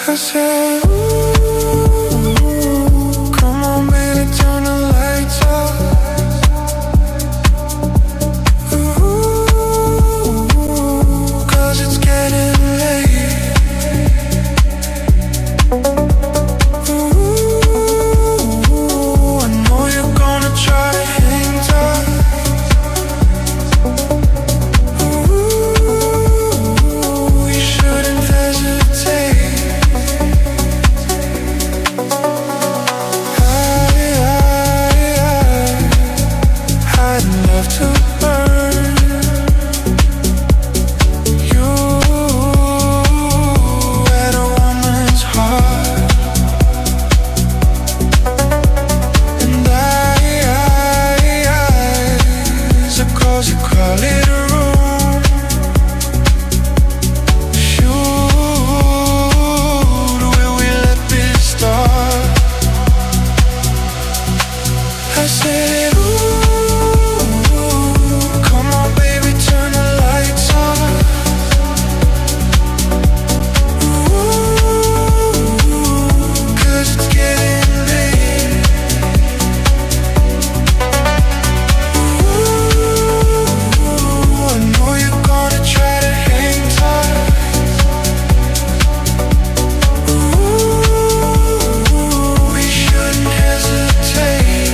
I said, ooh, come on baby, turn the lights off. Ooh, 'cause it's getting late. Ooh, I know you're gonna try to hang tight. Ooh, you shouldn't hesitate. I'd love to burn you at a woman's heart, and eyes across a crowded room. Shoot, will we let this start? I said, ooh, come on baby, turn the lights on. Ooh, 'cause it's getting late. Ooh, I know you're gonna try to hang tight. Ooh, we shouldn't hesitate.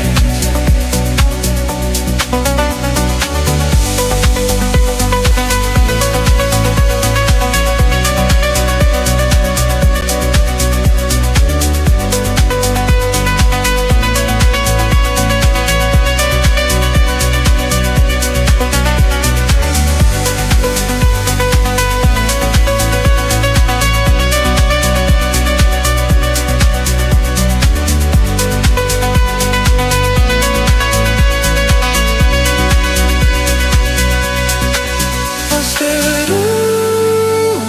I said, ooh,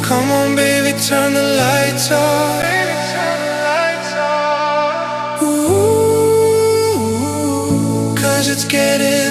come on baby, turn the lights off. Ooh, 'cause it's getting